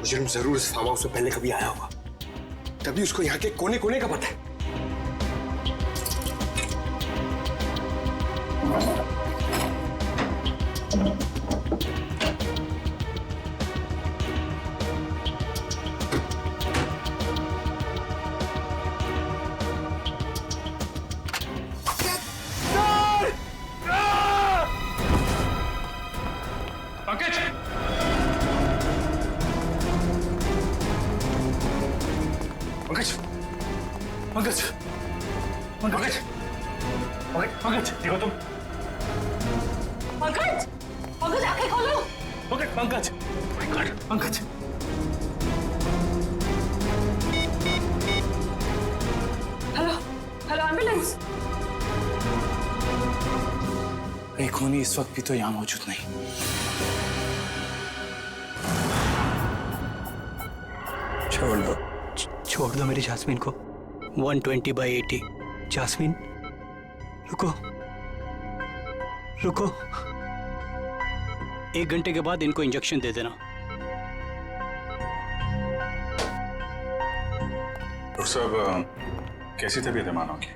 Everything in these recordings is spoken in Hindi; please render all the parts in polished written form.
अर्जुन जरूर इस फार्म हाउस में पहले कभी आया होगा, तभी उसको यहाँ के कोने कोने का पता है। पंकज! पंकज! पंकज! पंकज! पंकज! देखो तुम। पंकज! पंकज आंखें खोलो। Pankaj! Pankaj! Pankaj! Hello hello ambulance. एक खूनी इस वक्त भी तो यहाँ मौजूद नहीं। छोड़ दो मेरी जास्मिन को। 120/80। जास्मिन रुको रुको, 1 घंटे के बाद इनको इंजेक्शन दे देना। डॉक्टर साहब, कैसी तबीयत है मानो की?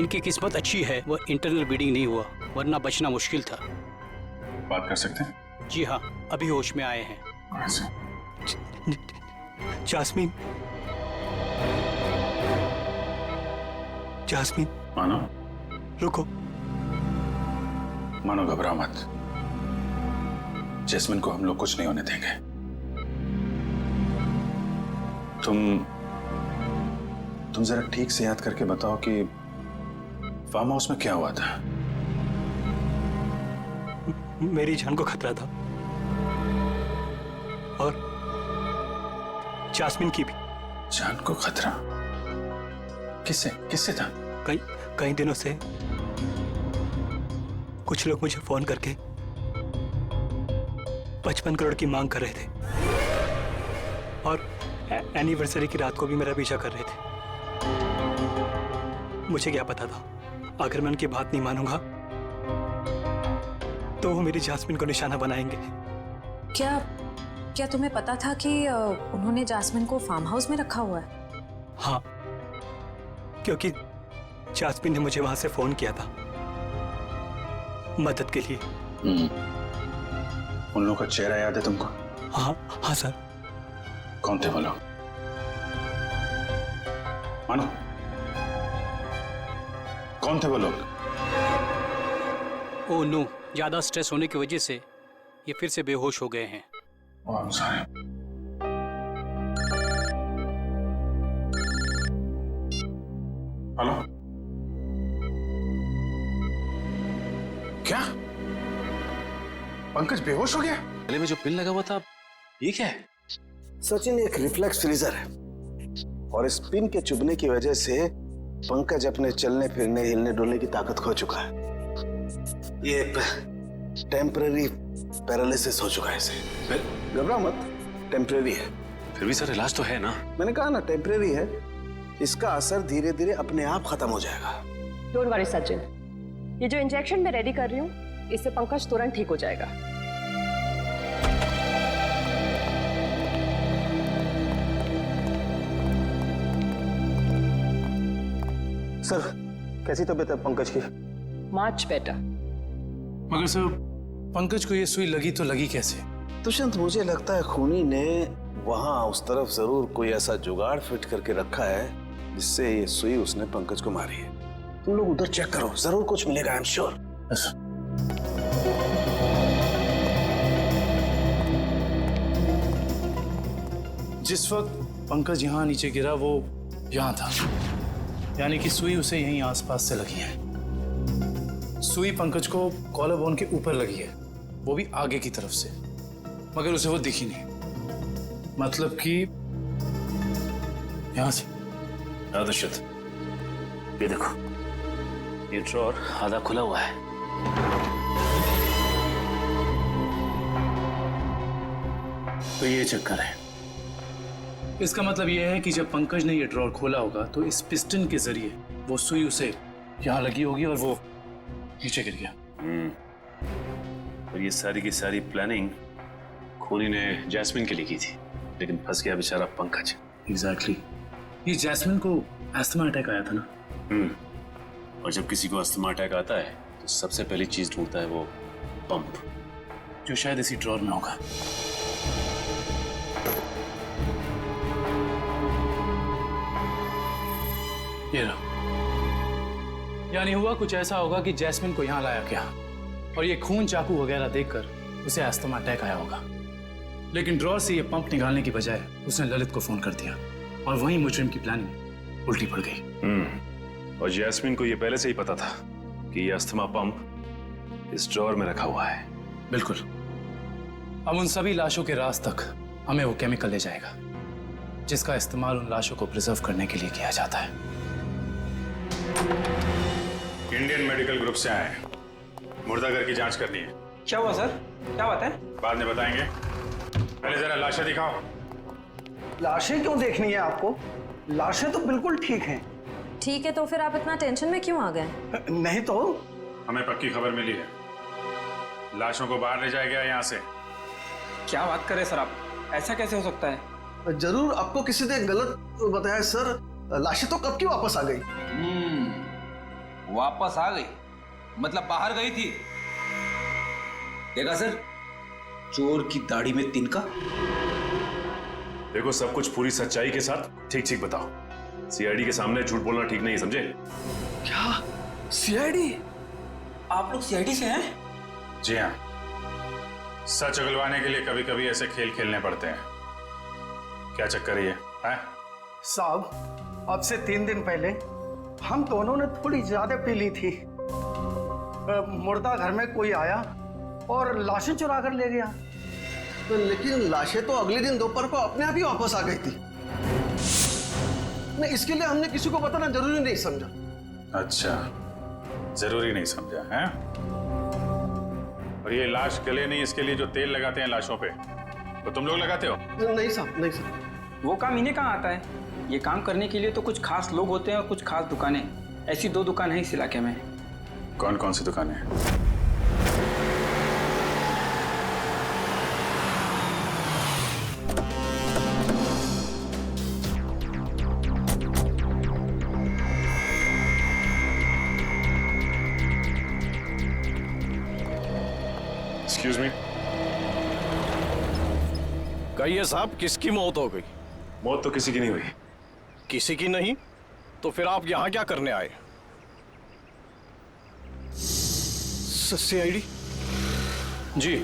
इनकी किस्मत अच्छी है, वो इंटरनल ब्लीडिंग नहीं हुआ, वरना बचना मुश्किल था। बात कर सकते हैं? जी हाँ, अभी होश में आए हैं। कैसे? जास्मिन, जास्मिन मानो, रुको। मानो घबराओ मत। जैस्मिन को हम लोग कुछ नहीं होने देंगे। तुम जरा ठीक से याद करके बताओ कि फार्म हाउस में क्या हुआ था? मेरी जान को खतरा था और जास्मिन की भी। जान को खतरा? किससे किससे था? कई दिनों से कुछ लोग मुझे फोन करके 55 करोड़ की मांग कर रहे थे और एनिवर्सरी की रात को भी मेरा पीछा कर रहे थे। मुझे क्या पता था, अगर मैं उनकी बात नहीं मानूंगा तो वो मेरी जास्मिन को निशाना बनाएंगे। क्या तुम्हें पता था कि उन्होंने जास्मिन को फार्म हाउस में रखा हुआ है? हाँ, क्योंकि जास्मिन ने मुझे वहां से फोन किया था मदद के लिए। उन लोगों का चेहरा याद है तुमको? हाँ सर। कौन थे वो लोग? मानो, कौन थे वो लोग? ओह नो, ज्यादा स्ट्रेस होने की वजह से ये फिर से बेहोश हो गए हैं। हेलो, क्या पंकज बेहोश हो गया? गले में जो पिन लगा हुआ था, ये क्या है? सचिन, एक रिफ्लेक्स फ्रीजर है और इस पिन के चुभने की वजह से पंकज अपने चलने फिरने हिलने डुलने की ताकत खो चुका है। ये टेम्पररी पैरालिसिस हो चुका है इसे। घबराओ मत, टेम्पररी है। फिर भी सर इलाज तो है ना? मैंने कहा ना, टेम्पररी है। इसका असर धीरे धीरे अपने आप खत्म हो जाएगा। डोंट वरी सचिन, ये जो इंजेक्शन मैं रेडी कर रही हूँ, इससे पंकज तुरंत ठीक हो जाएगा। सर, कैसी तबीयत है पंकज की? Much better. मगर सर, पंकज को ये सुई लगी तो लगी कैसे? दुष्यंत, मुझे लगता है खूनी ने वहां उस तरफ जरूर कोई ऐसा जुगाड़ फिट करके रखा है जिससे ये सुई उसने पंकज को मारी है। तुम लोग उधर चेक करो, जरूर कुछ मिलेगा, आई एम श्योर। जिस वक्त पंकज यहाँ नीचे गिरा वो यहाँ था, यानी कि सुई उसे यहीं आसपास से लगी है। सुई पंकज को कॉलर बोन के ऊपर लगी है, वो भी आगे की तरफ से, मगर उसे वो दिखी नहीं। मतलब कि यहां से। दुष्यंत, ये देखो, ये ड्रॉर आधा खुला हुआ है। तो ये चक्कर है। इसका मतलब यह है कि जब पंकज ने ये ड्रॉर खोला होगा तो इस पिस्टन के जरिए वो सुई उसे यहां लगी होगी और वो नीचे गिर गया। और ये सारी की सारी प्लानिंग खूनी ने जैस्मिन के लिए की थी, लेकिन फंस गया बेचारा पंकज। एग्जैक्टली ये जैस्मिन को अस्थमा अटैक आया था ना। और जब किसी को अस्थमा अटैक आता है तो सबसे पहली चीज ढूंढता है वो पंप, जो शायद इसी ड्रॉर में होगा। ये रहा। यानी हुआ कुछ ऐसा होगा कि जैस्मिन को यहां लाया गया और ये खून चाकू वगैरह देखकर उसे अस्थमा अटैक आया होगा, लेकिन ड्रॉर से ये पंप निकालने की बजाय उसने ललित को फोन कर दिया और वहीं मुजरिम की प्लानिंग उल्टी पड़ गई। और जैस्मिन को ये पहले से ही पता था कि ये अस्थमा पंप इस ड्रॉर में रखा हुआ है। बिल्कुल। अब उन सभी लाशों के राज तक हमें वो केमिकल ले जाएगा जिसका इस्तेमाल उन लाशों को प्रिजर्व करने के लिए किया जाता है। इंडियन मेडिकल ग्रुप से आए हैं, मुर्दाघर की जांच करनी है। क्या हुआ सर? क्या बात है? बाद में बताएंगे, पहले जरा लाशें दिखाओ। लाशें क्यों देखनी है आपको? लाशें तो बिल्कुल ठीक हैं। ठीक है, तो फिर आप इतना टेंशन में क्यों आ गए? नहीं तो हमें पक्की खबर मिली है, लाशों को बाहर ले जाया गया यहाँ से। क्या बात कर रहे सर आप? ऐसा कैसे हो सकता है? जरूर आपको किसी ने गलत बताया सर। लाशें तो कब की वापस आ गई। वापस आ गई मतलब बाहर गई थी। देखा सर, चोर की दाढ़ी में तिनका। देखो, सब कुछ पूरी सच्चाई के साथ ठीक ठीक बताओ। सीआईडी के सामने झूठ बोलना ठीक नहीं है, समझे? क्या सीआईडी? आप लोग सीआईडी से हैं? जी हाँ, सच उगलवाने के लिए कभी कभी ऐसे खेल खेलने पड़ते हैं। क्या चक्कर है ये? साहब, अब से 3 दिन पहले हम दोनों ने थोड़ी ज्यादा पी ली थी। मुर्दा घर में कोई आया और लाशें चुरा कर ले गया। तो लेकिन लाशें तो अगले दिन दोपहर को अपने आप ही वापस आ गई थी। नहीं, इसके लिए हमने किसी को बताना जरूरी नहीं समझा। अच्छा, जरूरी नहीं समझा है? और ये लाश गले नहीं, इसके लिए जो तेल लगाते हैं लाशों पे, तो तुम लोग लगाते हो? नहीं साहब, नहीं साहब। वो काम इन्हें कहाँ आता है? ये काम करने के लिए तो कुछ खास लोग होते हैं और कुछ खास दुकानें। ऐसी 2 दुकानें हैं इस इलाके में। कौन कौन सी दुकानें हैं? Excuse me. कहिए साहब, किसकी मौत हो गई? मौत तो किसी की नहीं हुई। किसी की नहीं? तो फिर आप यहाँ क्या करने आए? सीआईडी? जी।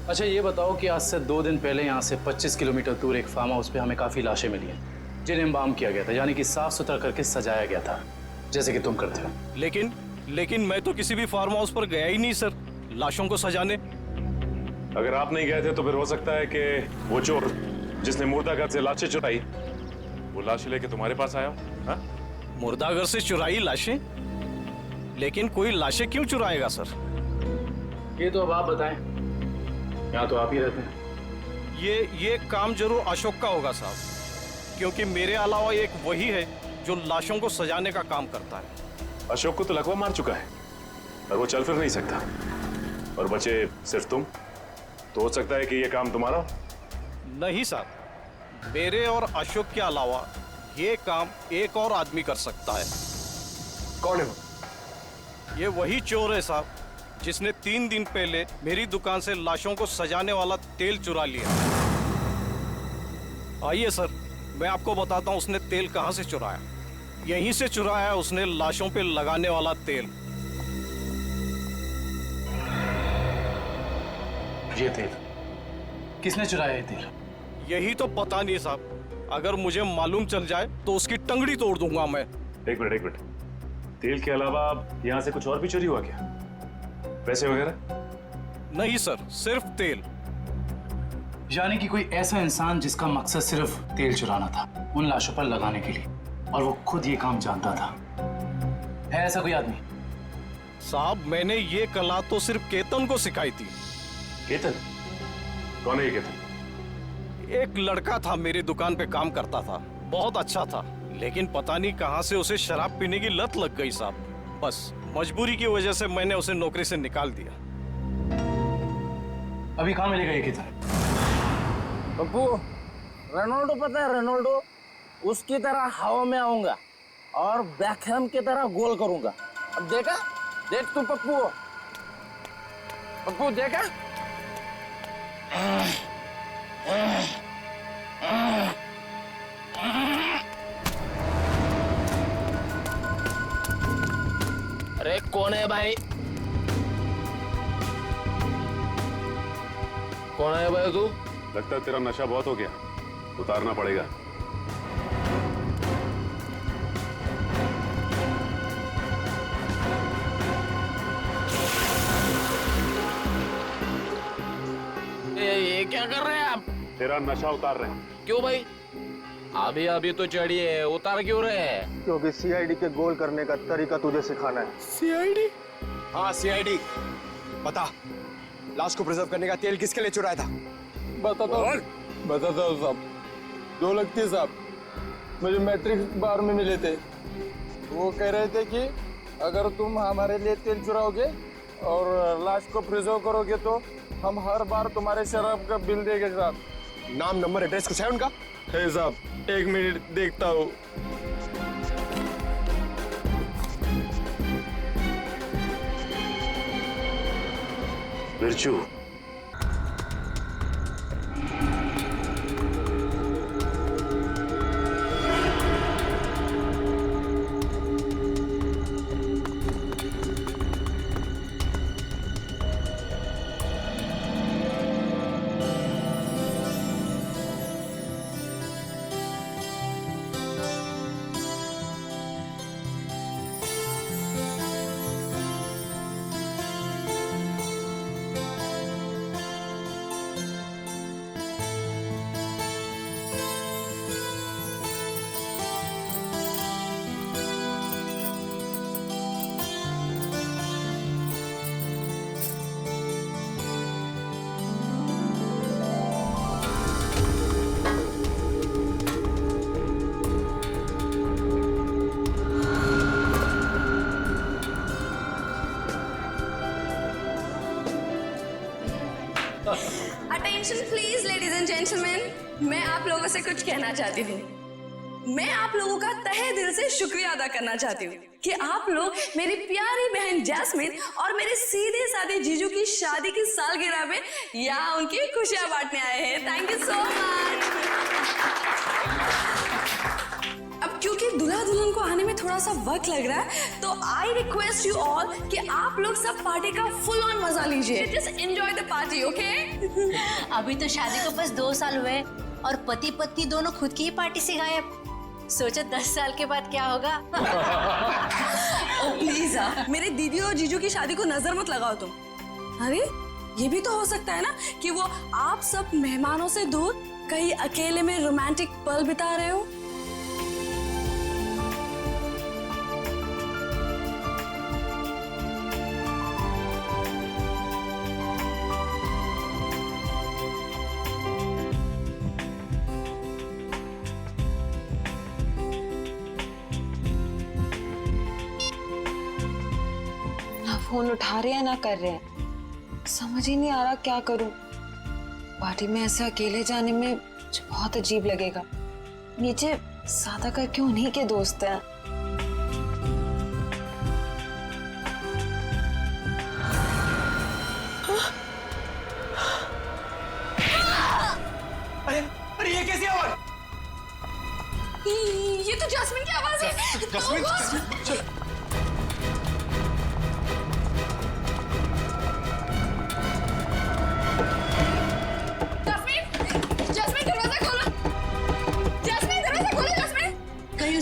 अच्छा ये बताओ कि आज से 2 दिन पहले यहाँ से 25 किलोमीटर दूर एक फार्म हाउस पे हमें काफी लाशें मिली हैं जिन्हें एम्बाम किया गया था, यानी कि साफ सुथरा करके सजाया गया था, जैसे कि तुम करते हो। लेकिन मैं तो किसी भी फार्म हाउस पर गया ही नहीं सर, लाशों को सजाने। अगर आप नहीं गए थे तो फिर हो सकता है कि वो चोर जिसने मुर्दाघर से लाशें चुराई वो लाशें लेके तुम्हारे पास आया हो। मुर्दाघर से चुराई लाशें? लेकिन कोई लाशें क्यों चुराएगा सर? ये तो अब आप बताएं, यहाँ तो आप ही रहते हैं। ये काम जरूर अशोक का होगा साहब, क्योंकि मेरे अलावा एक वही है जो लाशों को सजाने का काम करता है। अशोक को तो लकवा मार चुका है और वो चल फिर नहीं सकता, और बचे सिर्फ तुम। तो हो सकता है कि ये काम तुम्हारा। नहीं साहब, मेरे और अशोक के अलावा ये काम एक और आदमी कर सकता है। कौन है वो? ये वही चोर है साहब जिसने 3 दिन पहले मेरी दुकान से लाशों को सजाने वाला तेल चुरा लिया। आइए सर, मैं आपको बताता हूँ उसने तेल कहाँ से चुराया। यहीं से चुराया उसने लाशों पे लगाने वाला तेल। ये तेल किसने चुराया? ये तेल यही तो पता नहीं साहब, अगर मुझे मालूम चल जाए तो उसकी टंगड़ी तोड़ दूंगा मैं। एक मिनट, तेल के अलावा यहाँ से कुछ और भी चोरी हुआ क्या? पैसे वगैरह? नहीं सर, सिर्फ तेल। यानी कि कोई ऐसा इंसान जिसका मकसद सिर्फ तेल चुराना था उन लाशों पर लगाने के लिए, और वो खुद ये काम जानता था। है ऐसा कोई आदमी? साहब, मैंने ये कला तो सिर्फ केतन को सिखाई थी। केतन? कौन है ये केतन? एक लड़का था, मेरी दुकान पे काम करता था, बहुत अच्छा था, लेकिन पता नहीं कहां से उसे शराब पीने की लत लग गई साहब। बस मजबूरी की वजह से मैंने उसे नौकरी से निकाल दिया। अभी कहाँ मिलेगा ये केतन? पप्पू, रोनाल्डो पता है रोनाल्डो, उसकी तरह हवा में आऊंगा और बैकहैम की तरह गोल करूंगा। अब देखा, देख तू पप्पू, पप्पू देखा। अरे कौन है भाई? कौन है भाई तू? लगता है तेरा नशा बहुत हो गया, उतारना पड़ेगा। ये क्या कर रहे हैं आप? तेरा नशा उतार रहे हैं। क्यों भाई? अभी अभी तो चढ़ी है, उतार क्यों रहे हैं? क्योंकि सीआईडी के गोल करने का तरीका तुझे सिखाना है। सीआईडी? हाँ सीआईडी। बता, लाश को प्रिजर्व करने का तेल किसके लिए चुराया था? बताता हूँ साहब। दो लगती साहब मुझे मैट्रिक बार में मिले थे। वो कह रहे थे कि अगर तुम हमारे लिए तेल चुराओगे और लाश को प्रिजर्व करोगे तो हम हर बार तुम्हारे शराब का बिल देंगे साहब। नाम नंबर एड्रेस कुछ है उनका? है साहब, 1 मिनट देखता हूँ। Birju, attention please ladies and gentleman, मैं आप लोगों से कुछ कहना चाहती हूँ। मैं आप लोगों का तहे दिल से शुक्रिया अदा करना चाहती हूँ कि आप लोग मेरी प्यारी बहन जैस्मिन और मेरे सीधे साधे जीजू की शादी की सालगिरह में यहाँ उनकी खुशियां बांटने आए हैं। Thank you so much. अब क्योंकि दूल्हा दुल्हन को आने में थोड़ा सा वक्त लग रहा है, तो आई रिक्वेस्ट यू ऑल कि आप लोग सब पार्टी का फुल ऑन मजा लीजिए। Just enjoy the party, okay? अभी तो शादी को बस 2 साल हुए और पति पत्नी दोनों खुद की ही पार्टी से गायब। सोचो 10 साल के बाद क्या होगा। प्लीज मेरे दीदी और जीजू की शादी को नजर मत लगाओ तुम। अरे ये भी तो हो सकता है ना कि वो आप सब मेहमानों से दूर कहीं अकेले में रोमांटिक पल बिता रहे हो। फोन उठा रहे हैं ना कर रहे हैं, समझ ही नहीं आ रहा क्या करूं। पार्टी में ऐसे अकेले जाने में मुझे बहुत अजीब लगेगा। नीचे सादा करके उन्हीं के दोस्त हैं। अरे ये कैसी आवाज? ये तो जैस्मिन की आवाज है। जैस्मिन, चल।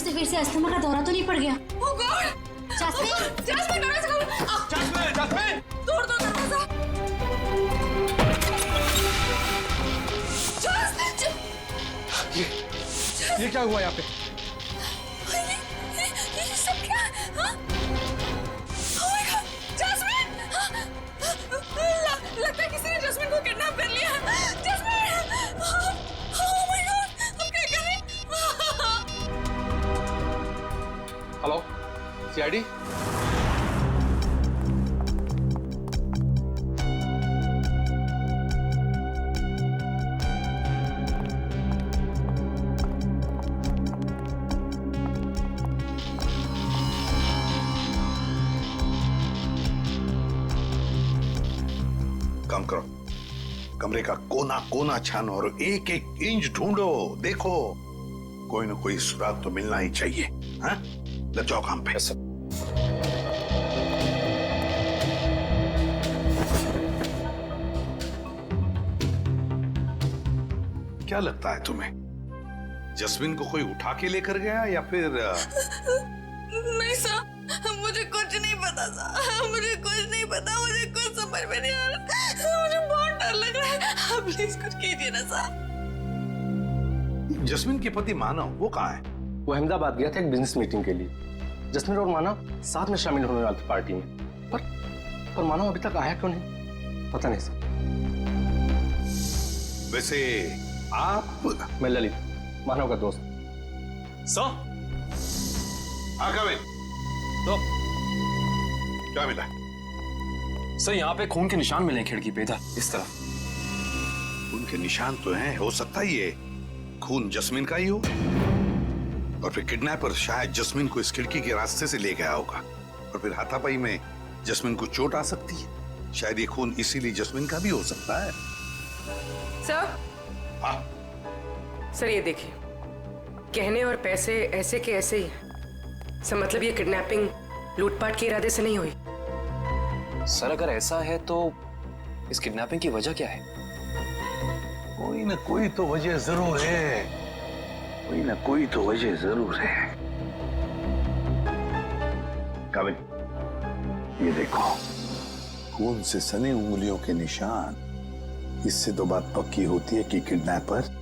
फिर से अस्थमा का दौरा तो नहीं पड़ गया? Oh God! जैस्मिन, जैस्मिन दरवाजा खोलो। Jasmine, Jasmine! तोड़ दो दरवाजा। ये क्या हुआ यहाँ पे? ये सब क्या? हाँ? Oh my God! जैस्मिन! लगता है किसी ने जैस्मिन को किडनैप कर लिया। जैस्मिन! Oh my God! हम क्या करें? Hello, CID? काम करो, कमरे का कोना कोना छानो और एक एक इंच ढूंढो, देखो कोई ना कोई सुराग तो मिलना ही चाहिए। हाँ, लग जाओ काम पे। क्या लगता है तुम्हें, जस्मिन को कोई उठा के लेकर गया या फिर? नहीं सर, मुझे कुछ नहीं पता सर, मुझे कुछ नहीं पता, मुझे कुछ समझ में नहीं आ रहा, मुझे बहुत डर लग रहा है, आप प्लीज कुछ कीजिए ना सर। जस्मिन के पति मानव वो कहाँ है? वो अहमदाबाद गया था एक बिजनेस मीटिंग के लिए। जस्मिन और मानव साथ में शामिल होने वाले थे पार्टी में, पर मानव अभी तक आया क्यों नहीं, पता नहीं सर। वैसे आप? मैं ललित, मानव का दोस्त। सर तो क्या मिला? सर यहाँ पे खून के निशान मिले खिड़की पे, इधर इस तरफ। खून के निशान तो हैं, हो सकता है ये खून जस्मिन का ही हो, और फिर किडनैपर शायद जस्मिन को इस खिड़की के रास्ते से ले गया होगा, और फिर हाथापाई में जस्मिन को चोट आ सकती है। शायद ये खून इसीलिए जस्मिन का भी हो सकता है। सर, हाँ सर ये देखिए, गहने और पैसे ऐसे के ऐसे ही। सर मतलब ये किडनैपिंग लूटपाट के इरादे से नहीं हुई। सर अगर ऐसा है तो इस किडनैपिंग की वजह क्या है? कोई ना कोई तो वजह जरूर है, कोई ना कोई तो वजह जरूर है। काबिल, ये देखो, खून से सनी उंगलियों के निशान। इससे तो बात पक्की होती है कि किडनैपर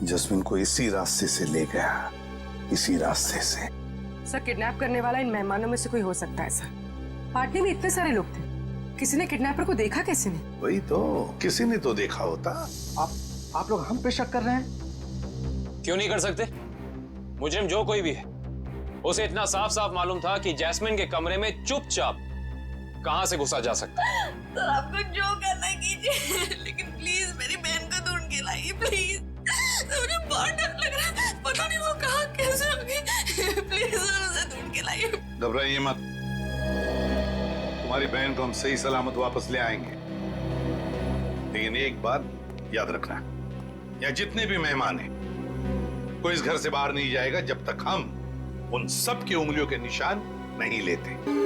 जस्मिन को इसी रास्ते से ले गया, इसी रास्ते से। सर किडनैप करने वाला इन मेहमानों में से कोई हो सकता है सर। पार्टी में इतने सारे लोग थे, किसी ने किडनैपर को देखा कैसे नहीं? वही तो, किसी ने तो देखा होता। आप लोग हम पे शक कर रहे हैं? क्यों नहीं कर सकते? मुजरिम जो कोई भी है, उसे इतना साफ साफ मालूम था कि जैस्मिन के कमरे में चुपचाप कहां से घुसा जा सकता है। सर आपको जो करना है कीजिए, लेकिन प्लीज मेरी बहन को ढूंढ के लाइए प्लीज। मुझे बहुत डर लग रहा है, पता नहीं वो कहाँ कैसे होगी। प्लीज सर उसे ढूंढ के लाइए। घबराइए मत, तुम्हारी बहन को हम सही सलामत वापस ले आएंगे। लेकिन एक बात याद रखना, या जितने भी मेहमान हैं, कोई इस घर से बाहर नहीं जाएगा जब तक हम उन सब की उंगलियों के निशान नहीं लेते।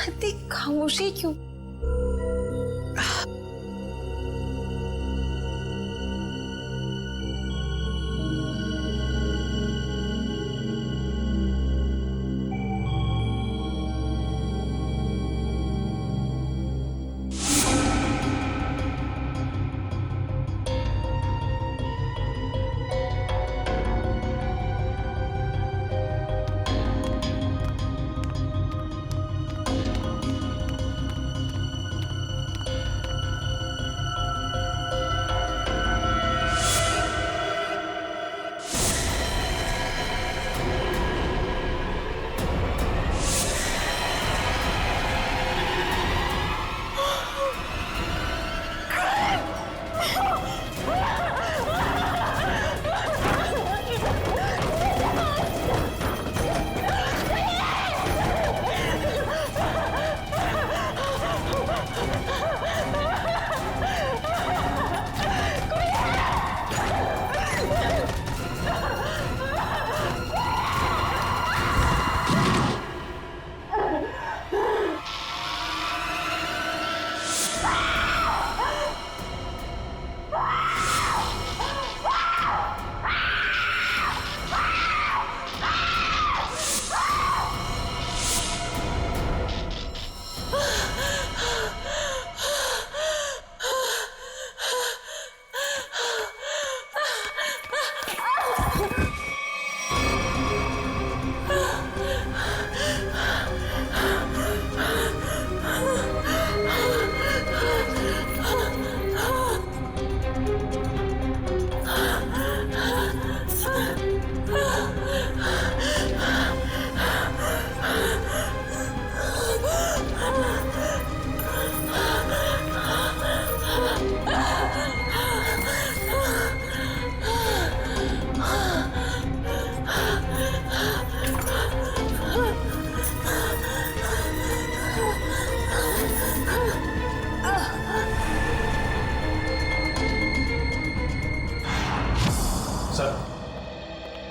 इतनी खामोशी क्यों?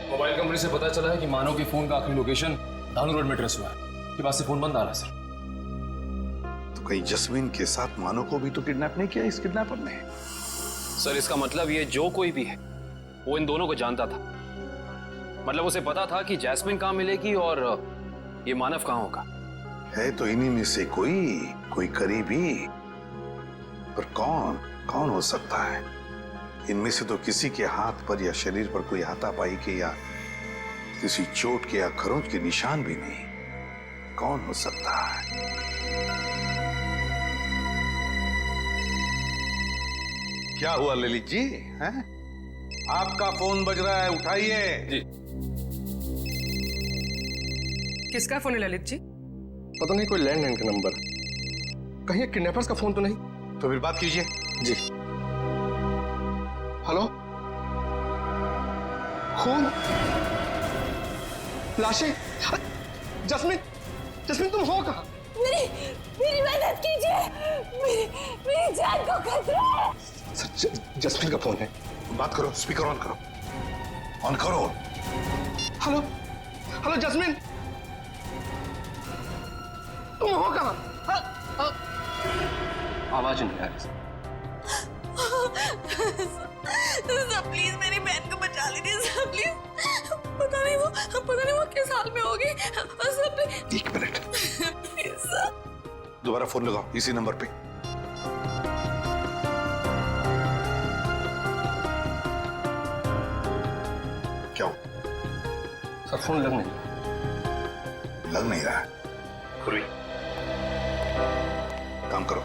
मोबाइल कंपनी से पता चला है कि मानव के फोन का आखिरी लोकेशन धानु रोड में ट्रेस हुआ है। के बाद से फोन बंद आ रहा है सर। तो कहीं जस्मीन के साथ मानव को भी तो किडनैप नहीं किया इस किडनैपर ने? सर इसका मतलब ये जो कोई भी है वो इन दोनों को जानता था। मतलब उसे पता था कि जैस्मिन कहाँ मिलेगी और ये मानव कहाँ होगा। है तो इन्हीं में से कोई करीबी, पर कौन हो सकता है? इनमें से तो किसी के हाथ पर या शरीर पर कोई हाथापाई के या किसी चोट के या खरोंच के निशान भी नहीं। कौन हो सकता है? क्या हुआ ललित जी? हैं? आपका फोन बज रहा है, उठाइए। जी। किसका फोन है ललित जी? पता नहीं, कोई लैंडलाइन का नंबर। कहीं किडनैपर्स का फोन तो नहीं? तो फिर बात कीजिए। जी। हेलो, खून, लाशें, जस्मीन तुम हो कहाँ? मेरी मदद कीजिए, मेरी जान को खतरा है। सर, जस्मीन का फोन है। बात करो, स्पीकर ऑन करो, ऑन करो। हेलो जस्मीन, तुम हो कहाँ? आवाज नहीं आ रही। सर प्लीज मेरी बहन को बचा लीजिए सर, प्लीज। पता नहीं वो किस हाल में होगी sir, please. 1 minute, please sir. दोबारा फोन लगाओ इसी नंबर पे। क्या हो? सर फोन लग नहीं रहा है। खुरी, काम करो,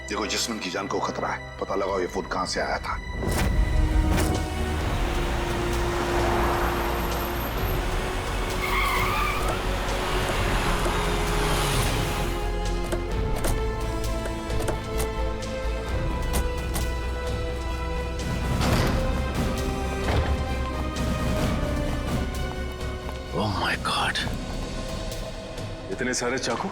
देखो जस्मिन की जान को खतरा है, पता लगाओ ये फोन कहां से आया था। ओह माय गॉड, इतने सारे चाकू।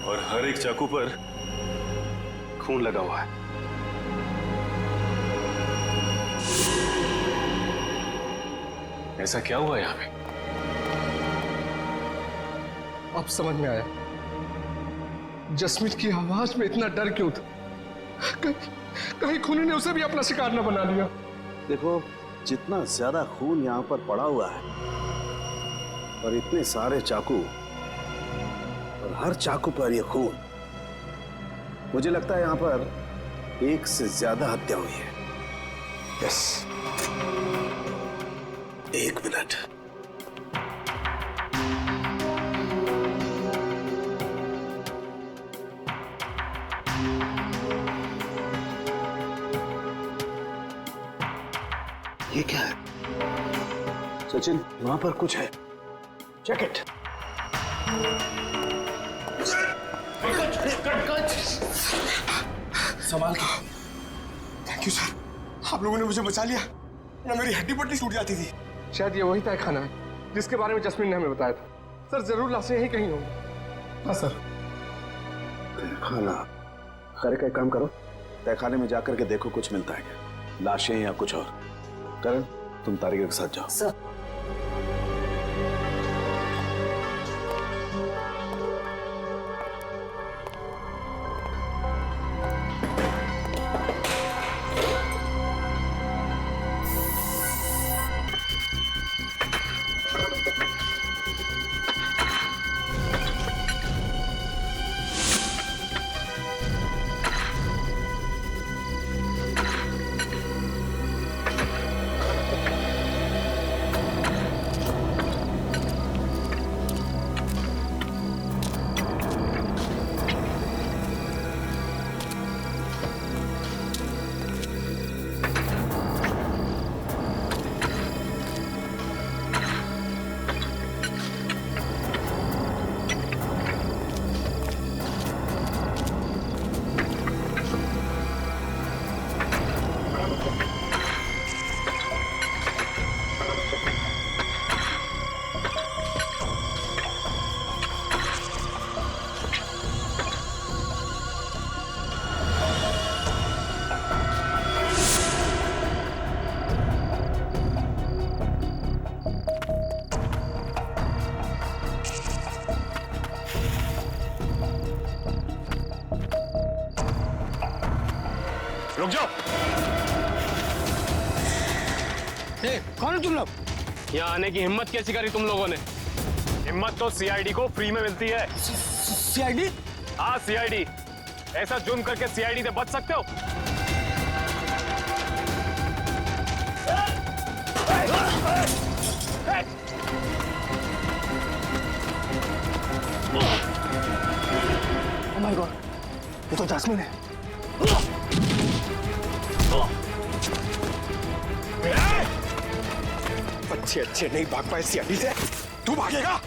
और हर एक चाकू पर खून लगा हुआ है। ऐसा क्या हुआ यहां पे? अब समझ में आया जस्मीन की आवाज में इतना डर क्यों था। कहीं खूनी ने उसे भी अपना शिकार न बना लिया। देखो, जितना ज्यादा खून यहाँ पर पड़ा हुआ है और इतने सारे चाकू और हर चाकू पर ये खून, मुझे लगता है यहाँ पर एक से ज्यादा हत्या हुई है। Yes, 1 minute. ये क्या है? सचिन, वहां पर कुछ है। जैकेट। संभाल के। थैंक यू सर, आप लोगों ने मुझे बचा लिया, ना मेरी हड्डी पट्टी टूट जाती थी। शायद ये वही तय खाना है जिसके बारे में जस्मीन ने हमें बताया था। सर जरूर लाशें यहीं कहीं होंगी। हाँ सर। खाना करे का एक काम करो, तहखाने में जाकर के देखो कुछ मिलता है क्या, लाशें या कुछ और। करण, तुम तारिका के साथ जाओ। सर। रुक जाओ। कौन हो तुम लोग? यहाँ आने की हिम्मत कैसी करी तुम लोगों ने? हिम्मत तो सीआईडी को फ्री में मिलती है। सीआईडी? हाँ सीआईडी। ऐसा जुर्म करके सीआईडी से बच सकते हो? ओह माय गॉड, ये तो जैस्मिन है। बच्चे अच्छे नहीं भाग पाए सीआईडी से, तू भागेगा?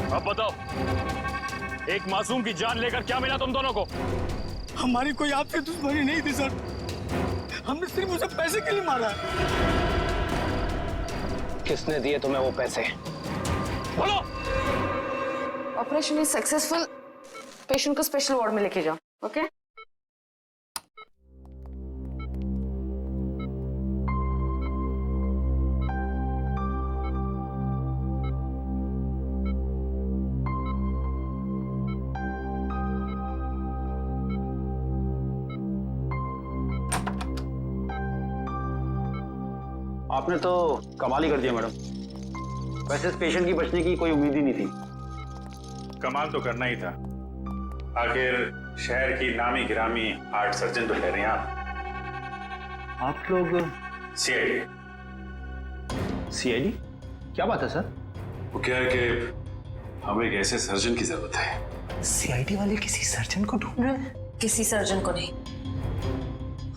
अब बताओ, एक मासूम की जान लेकर क्या मिला तुम दोनों को? हमारी कोई आपसे दुश्मनी नहीं थी सर, हमने सिर्फ उसे पैसे के लिए मारा है। किसने दिए तुम्हें वो पैसे? बोलो। Operation is successful. पेशेंट को स्पेशल वार्ड में लेके जाओ। ओके? आपने तो कमाल ही कर दिया मैडम। वैसे इस पेशेंट की बचने की कोई उम्मीद ही नहीं थी। कमाल तो करना ही था। आखिर शहर की नामी गिरामी हार्ट सर्जन तो ठहरे आप लोग सीआईडी। सीआईडी? क्या बात है सर? वो क्या है कि हमें एक ऐसे सर्जन की जरूरत है। सीआईडी वाले किसी सर्जन को ढूंढ रहे हैं? किसी सर्जन को नहीं,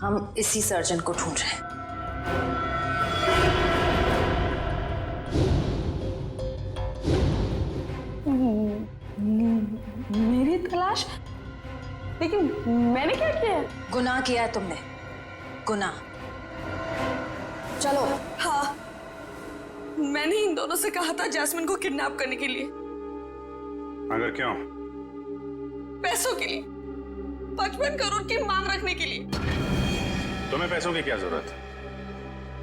हम इसी सर्जन को ढूंढ रहे हैं। मेरी तलाश? लेकिन मैंने क्या किया है? गुनाह किया है तुमने, गुनाह। चलो। हाँ, मैंने इन दोनों से कहा था जैस्मिन को किडनैप करने के लिए। मगर क्यों? पैसों के लिए, 55 करोड़ की मांग रखने के लिए। तुम्हें पैसों की क्या जरूरत?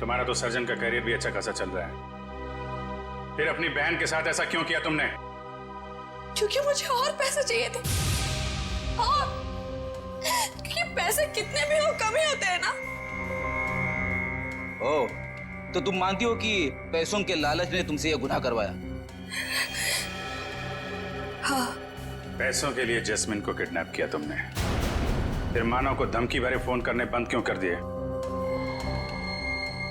तुम्हारा तो सर्जन का करियर भी अच्छा खासा चल रहा है, फिर अपनी बहन के साथ ऐसा क्यों किया तुमने? क्योंकि मुझे और पैसे चाहिए थे। और क्योंकि पैसे कितने भी हो कम ही होते हैं ना। ओ, तो तुम मानती हो कि पैसों के लालच ने तुमसे यह गुनाह करवाया? हाँ। पैसों के लिए जैस्मिन को किडनैप किया तुमने, फिर मानव को धमकी भरे फोन करने बंद क्यों कर दिए?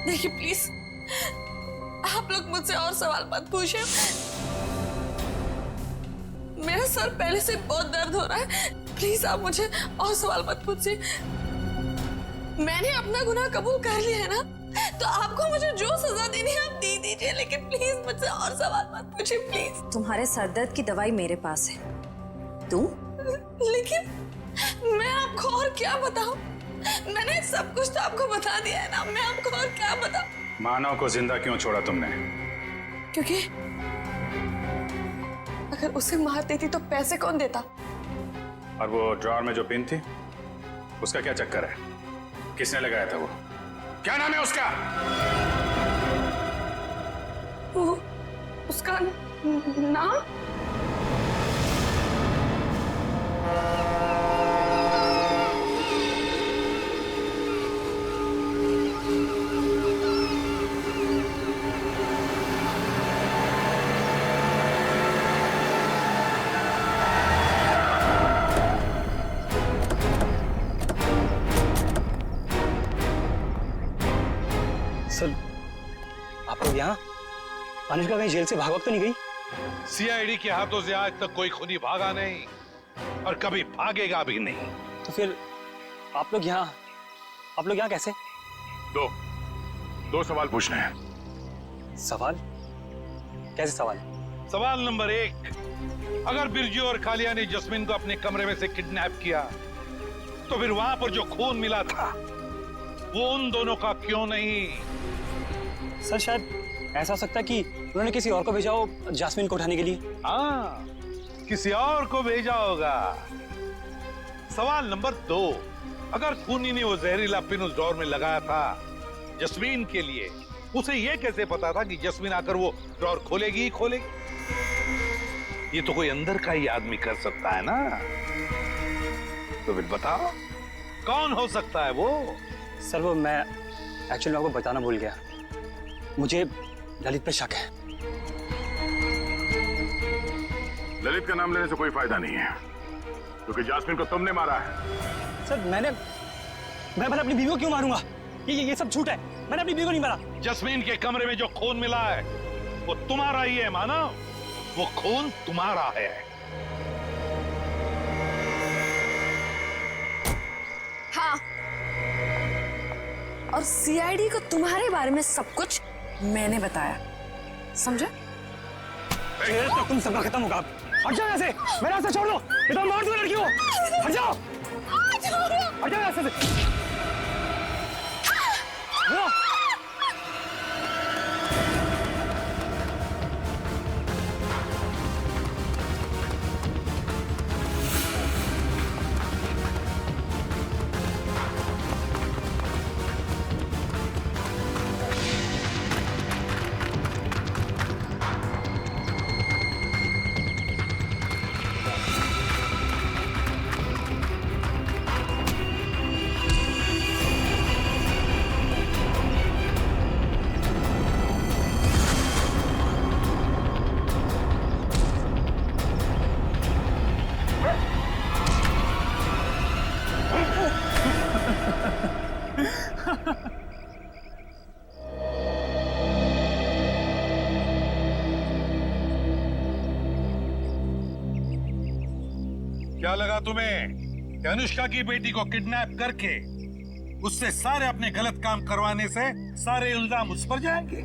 देखिए प्लीज, आप लोग मुझसे और सवाल मत पूछिए। मेरा सर पहले से बहुत दर्द हो रहा है। प्लीज आप मुझे और सवाल मत पूछिए। मैंने अपना गुनाह कबूल कर लिया है ना, तो आपको मुझे जो सजा देनी है आप दे दीजिए, लेकिन प्लीज मुझसे और सवाल मत पूछिए प्लीज। तुम्हारे सरदर्द की दवाई मेरे पास है, तू? लेकिन मैं आपको और क्या बताऊं? मैंने सब कुछ तो आपको बता दिया है ना, मैं आपको और क्या बताऊं? मानव को जिंदा क्यों छोड़ा तुमने? क्योंकि अगर उसे मार देती तो पैसे कौन देता? और वो ड्रॉर में जो पिन थी, उसका क्या चक्कर है? किसने लगाया था वो? क्या नाम है उसका? वो उसका नाम? सर, आप लोग यहाँ? अनुष्का कहीं जेल से भाग तो नहीं गई? सीआईडी के हाथों से आज तक कोई खुदी भागा नहीं और कभी भागेगा भी नहीं। तो फिर आप लोग यहाँ कैसे? दो सवाल पूछने हैं। सवाल? कैसे सवाल? सवाल नंबर 1, अगर बिरजू और कालिया ने जस्मीन को अपने कमरे में से किडनैप किया, तो फिर वहां पर जो खून मिला था वो उन दोनों का क्यों नहीं? सर, शायद ऐसा हो सकता है कि उन्होंने किसी और को भेजा हो जास्मिन को उठाने के लिए। हाँ, किसी और को भेजा होगा। सवाल नंबर 2, अगर खूनी ने वो जहरीला पिन उस ड्रॉर में लगाया था जस्मीन के लिए, उसे ये कैसे पता था कि जस्मीन आकर वो ड्रॉर खोलेगी ही खोलेगी? ये तो कोई अंदर का ही आदमी कर सकता है ना। तो फिर बताओ, कौन हो सकता है वो? सर, वो मैं एक्चुअली आपको बताना भूल गया। मुझे ललित पे शक है। ललित का नाम लेने से कोई फायदा नहीं है, क्योंकि जास्मिन को तुमने मारा है। सर, मैं अपनी बीवी को क्यों मारूंगा? ये सब झूठ है। मैंने अपनी बीवी को नहीं मारा। जस्मीन के कमरे में जो खून मिला है वो तुम्हारा ही है मानव। वो खून तुम्हारा है। हाँ, और सीआईडी को तुम्हारे बारे में सब कुछ मैंने बताया, समझे? तो तुम सबका खत्म होगा। हट जाओ यहाँ से, मेरा रास्ता छोड़ दो। इधर मार दो लड़की को। हट जाओ, हट जाओ रास्ते से। क्या लगा तुम्हें कि अनुष्का की बेटी को किडनैप करके उससे सारे अपने गलत काम करवाने से सारे इल्जाम उस पर जाएंगे?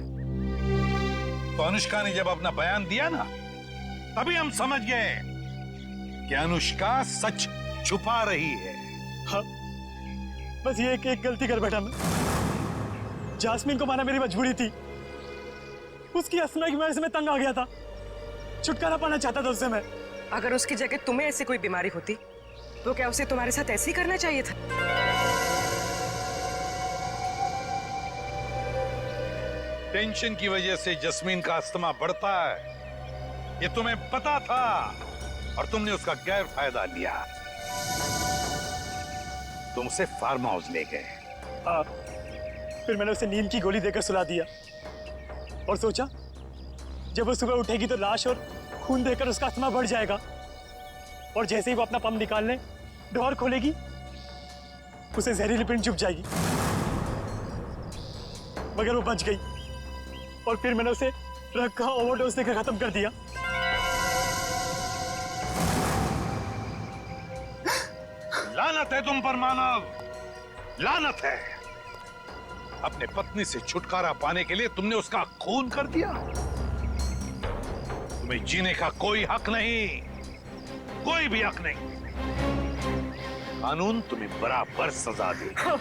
तो अनुष्का ने जब अपना बयान दिया ना, तभी हम समझ गए कि अनुष्का सच छुपा रही है। हाँ, बस ये एक गलती कर बैठा मैं। जास्मिन को मारना मेरी मजबूरी थी। उसकी असना की वजह से मैं तंग आ गया था। छुटकारा पाना चाहता था उससे मैं। अगर उसकी जगह तुम्हें ऐसी कोई बीमारी होती तो क्या उसे तुम्हारे साथ ऐसे ही करना चाहिए था? टेंशन की वजह से जस्मीन का अस्थमा बढ़ता है, ये तुम्हें पता था और तुमने उसका गैर फायदा लिया। तुम उसे फार्म हाउस ले गए। फिर मैंने उसे नींद की गोली देकर सुला दिया और सोचा जब वो सुबह उठेगी तो लाश और खून देकर उसका अस्थमा बढ़ जाएगा, और जैसे ही वो अपना पंप निकालने ड्रॉर खोलेगी उसे जहरीली पिन चुभ जाएगी। मगर वो बच गई और फिर मैंने उसे ड्रग का ओवरडोज देकर खत्म कर दिया। लानत है तुम पर मानव, लानत है। अपने पत्नी से छुटकारा पाने के लिए तुमने उसका खून कर दिया। तुम्हें जीने का कोई हक नहीं, कोई भी हक नहीं। कानून तुम्हें बराबर सजा देगा।